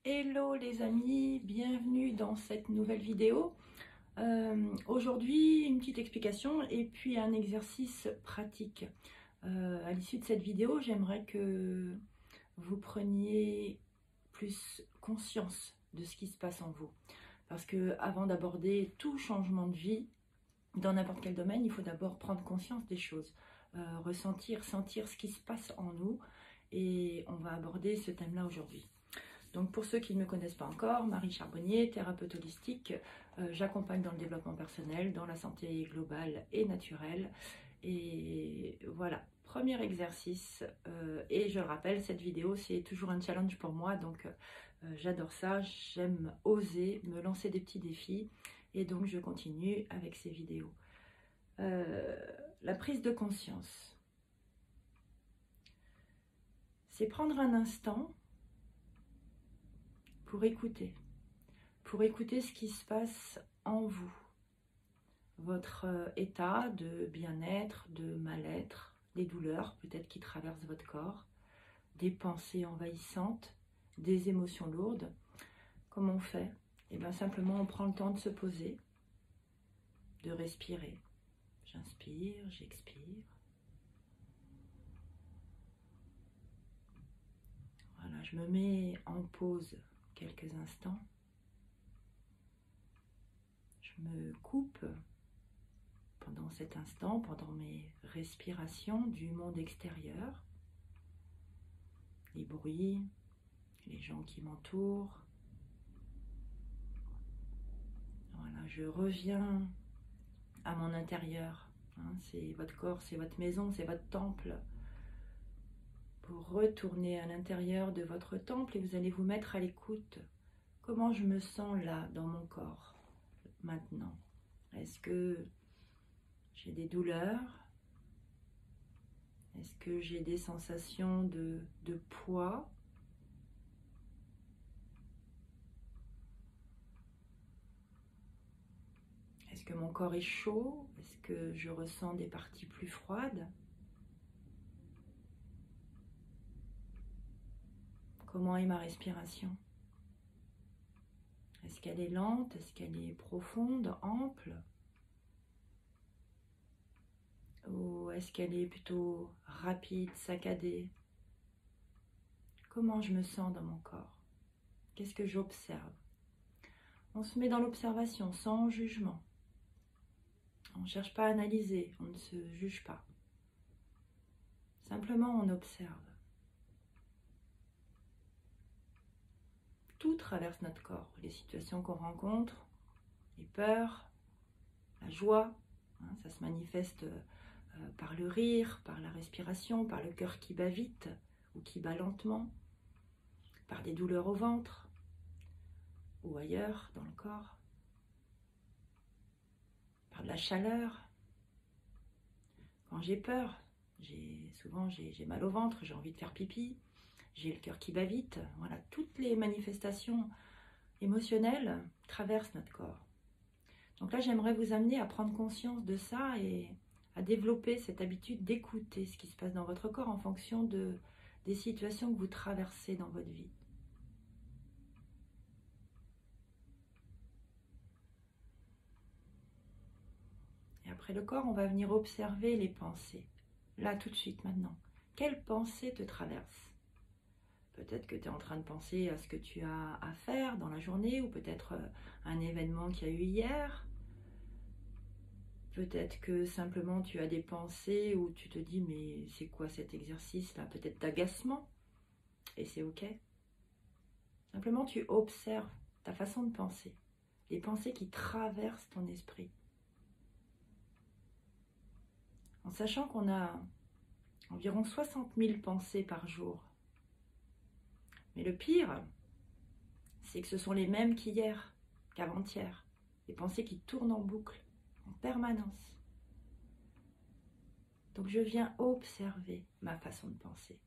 Hello les amis, bienvenue dans cette nouvelle vidéo. Aujourd'hui, une petite explication et puis un exercice pratique. À l'issue de cette vidéo, j'aimerais que vous preniez plus conscience de ce qui se passe en vous. Parce que avant d'aborder tout changement de vie, dans n'importe quel domaine, il faut d'abord prendre conscience des choses, ressentir, sentir ce qui se passe en nous. Et on va aborder ce thème-là aujourd'hui. Donc pour ceux qui ne me connaissent pas encore, Marie Charbonnier, thérapeute holistique, j'accompagne dans le développement personnel, dans la santé globale et naturelle. Et voilà, premier exercice, et je le rappelle, cette vidéo c'est toujours un challenge pour moi, donc j'adore ça, j'aime oser me lancer des petits défis, et donc je continue avec ces vidéos. La prise de conscience, c'est prendre un instant pour écouter ce qui se passe en vous, votre état de bien-être, de mal-être, des douleurs peut-être qui traversent votre corps, des pensées envahissantes, des émotions lourdes. Comment on fait? Et bien simplement on prend le temps de se poser, de respirer. J'inspire, j'expire. Voilà, je me mets en pause quelques instants. Je me coupe pendant cet instant, pendant mes respirations du monde extérieur, les bruits, les gens qui m'entourent. Voilà, je reviens à mon intérieur. C'est votre corps, c'est votre maison, c'est votre temple. Vous retournez à l'intérieur de votre temple et vous allez vous mettre à l'écoute. Comment je me sens là, dans mon corps, maintenant? Est-ce que j'ai des douleurs? Est-ce que j'ai des sensations de poids? Est-ce que mon corps est chaud? Est-ce que je ressens des parties plus froides? Comment est ma respiration? Est-ce qu'elle est lente? Est-ce qu'elle est profonde, ample? Ou est-ce qu'elle est plutôt rapide, saccadée? Comment je me sens dans mon corps? Qu'est-ce que j'observe? On se met dans l'observation sans jugement. On ne cherche pas à analyser, on ne se juge pas. Simplement on observe. Tout traverse notre corps, les situations qu'on rencontre, les peurs, la joie, ça se manifeste par le rire, par la respiration, par le cœur qui bat vite ou qui bat lentement, par des douleurs au ventre ou ailleurs dans le corps, par de la chaleur. Quand j'ai peur, souvent j'ai mal au ventre, j'ai envie de faire pipi, j'ai le cœur qui bat vite. Voilà, toutes les manifestations émotionnelles traversent notre corps. Donc là, j'aimerais vous amener à prendre conscience de ça et à développer cette habitude d'écouter ce qui se passe dans votre corps en fonction des situations que vous traversez dans votre vie. Et après le corps, on va venir observer les pensées. Là, tout de suite, maintenant. Quelles pensées te traversent? Peut-être que tu es en train de penser à ce que tu as à faire dans la journée, ou peut-être un événement qu'il y a eu hier. Peut-être que simplement tu as des pensées où tu te dis mais c'est quoi cet exercice là? Peut-être d'agacement, et c'est ok. Simplement tu observes ta façon de penser, les pensées qui traversent ton esprit. En sachant qu'on a environ 60 000 pensées par jour. Mais le pire, c'est que ce sont les mêmes qu'hier, qu'avant-hier. Les pensées qui tournent en boucle, en permanence. Donc je viens observer ma façon de penser.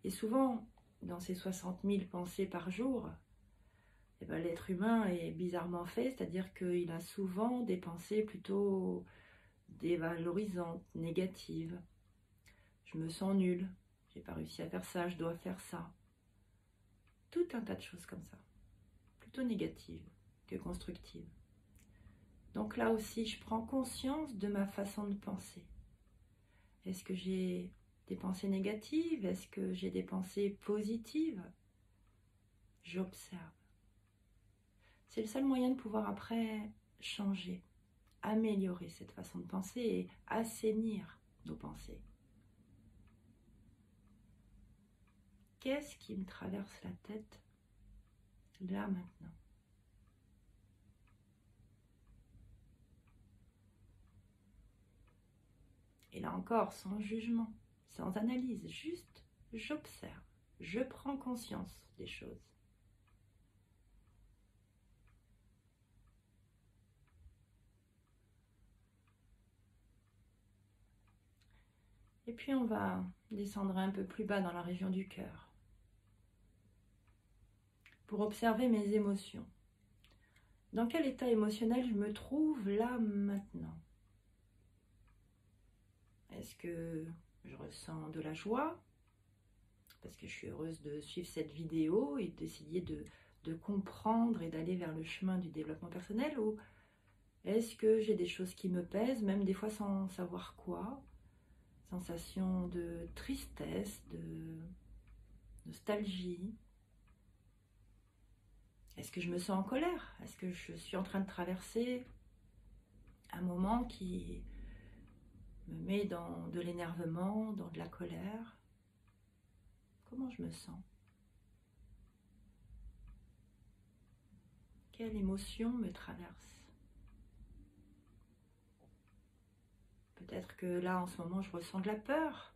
Et souvent, dans ces 60 000 pensées par jour, eh ben, l'être humain est bizarrement fait, c'est-à-dire qu'il a souvent des pensées plutôt dévalorisantes, négatives. Je me sens nulle, j'ai pas réussi à faire ça, je dois faire ça. tout un tas de choses comme ça, plutôt négatives que constructives. Donc là aussi, je prends conscience de ma façon de penser. Est-ce que j'ai des pensées négatives? Est-ce que j'ai des pensées positives? J'observe. C'est le seul moyen de pouvoir après changer, améliorer cette façon de penser et assainir nos pensées. Qu'est-ce qui me traverse la tête là maintenant? Et là encore, sans jugement, sans analyse, juste j'observe, je prends conscience des choses. Et puis on va descendre un peu plus bas dans la région du cœur pour observer mes émotions. Dans quel état émotionnel je me trouve là maintenant? Est-ce que je ressens de la joie parce que je suis heureuse de suivre cette vidéo et d'essayer de comprendre et d'aller vers le chemin du développement personnel, ou est-ce que j'ai des choses qui me pèsent, même des fois sans savoir quoi? Sensation de tristesse, de nostalgie. Est-ce que je me sens en colère? Est-ce que je suis en train de traverser un moment qui me met dans de l'énervement, dans de la colère? Comment je me sens? Quelle émotion me traverse? Peut-être que là, en ce moment, je ressens de la peur,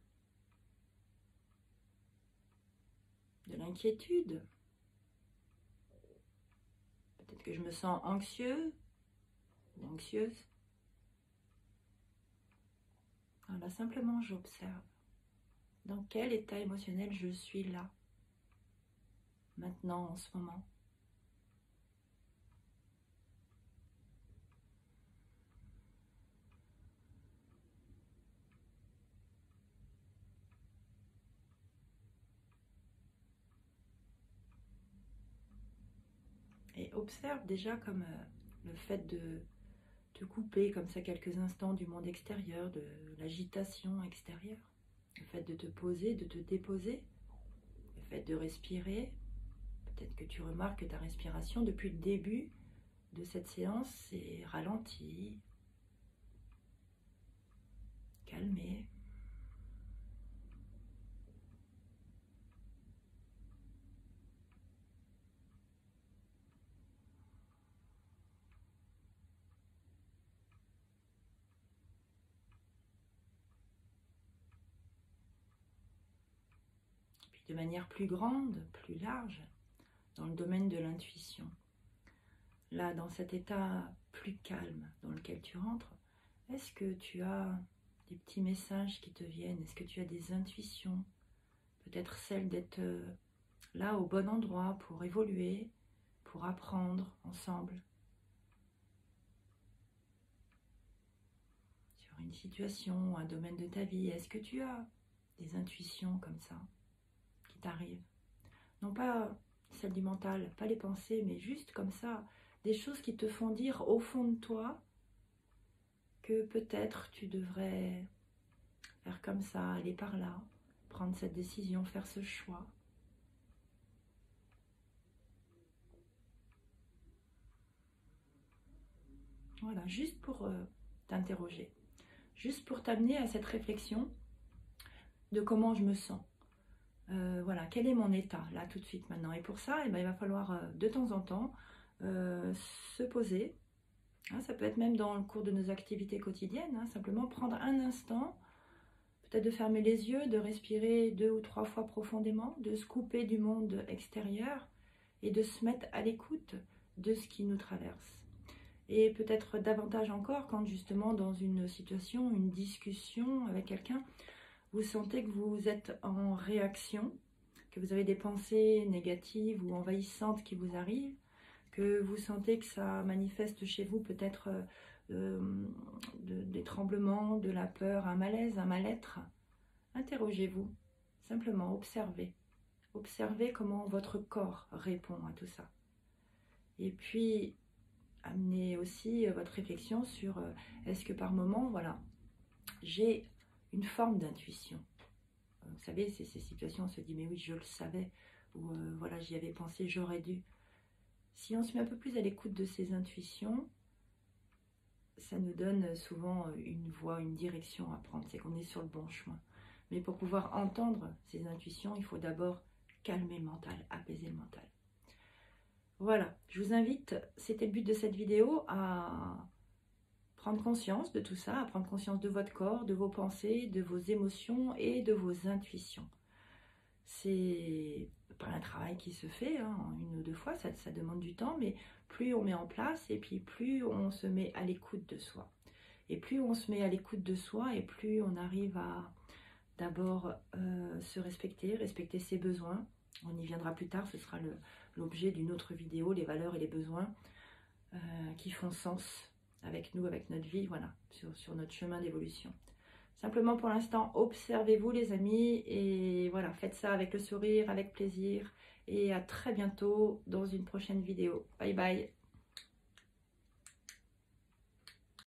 de l'inquiétude. Peut-être que je me sens anxieux ou anxieuse. Voilà, simplement, j'observe. Dans quel état émotionnel je suis là, maintenant, en ce moment? Et observe déjà comme le fait de te couper comme ça quelques instants du monde extérieur, de l'agitation extérieure, le fait de te poser, de te déposer, le fait de respirer. Peut-être que tu remarques que ta respiration depuis le début de cette séance s'est ralentie, calmée. Puis de manière plus grande, plus large, dans le domaine de l'intuition. Là, dans cet état plus calme dans lequel tu rentres, est-ce que tu as des petits messages qui te viennent? Est-ce que tu as des intuitions? Peut-être celle d'être là au bon endroit pour évoluer, pour apprendre ensemble sur une situation, un domaine de ta vie. Est-ce que tu as des intuitions comme ça qui t'arrivent? Non pas celles du mental, pas les pensées, mais juste comme ça, des choses qui te font dire au fond de toi que peut-être tu devrais faire comme ça, aller par là, prendre cette décision, faire ce choix. Voilà, juste pour t'interroger, juste pour t'amener à cette réflexion de comment je me sens. Voilà, quel est mon état là tout de suite maintenant? Et pour ça, eh ben, il va falloir de temps en temps se poser. Hein, ça peut être même dans le cours de nos activités quotidiennes, hein, simplement prendre un instant, peut-être de fermer les yeux, de respirer 2 ou 3 fois profondément, de se couper du monde extérieur et de se mettre à l'écoute de ce qui nous traverse. Et peut-être davantage encore quand justement dans une situation, une discussion avec quelqu'un, vous sentez que vous êtes en réaction, que vous avez des pensées négatives ou envahissantes qui vous arrivent, que vous sentez que ça manifeste chez vous peut-être des tremblements, de la peur, un malaise, un mal-être. Interrogez-vous, simplement observez. Observez comment votre corps répond à tout ça. Et puis, amenez aussi votre réflexion sur est-ce que par moment, voilà, j'ai une forme d'intuition. Vous savez, c'est ces situations, on se dit, mais oui, je le savais, ou voilà, j'y avais pensé, j'aurais dû. Si on se met un peu plus à l'écoute de ces intuitions, ça nous donne souvent une voie, une direction à prendre, c'est qu'on est sur le bon chemin. Mais pour pouvoir entendre ces intuitions, il faut d'abord calmer le mental, apaiser le mental. Voilà, je vous invite, c'était le but de cette vidéo, à prendre conscience de tout ça, à prendre conscience de votre corps, de vos pensées, de vos émotions et de vos intuitions. C'est pas un travail qui se fait hein, une ou deux fois, ça demande du temps, mais plus on met en place et puis plus on se met à l'écoute de soi. Et plus on se met à l'écoute de soi et plus on arrive à d'abord se respecter, respecter ses besoins. On y viendra plus tard, ce sera l'objet d'une autre vidéo, les valeurs et les besoins qui font sens avec nous, avec notre vie, voilà, sur notre chemin d'évolution. Simplement pour l'instant, observez-vous les amis et voilà, faites ça avec le sourire, avec plaisir et à très bientôt dans une prochaine vidéo. Bye bye.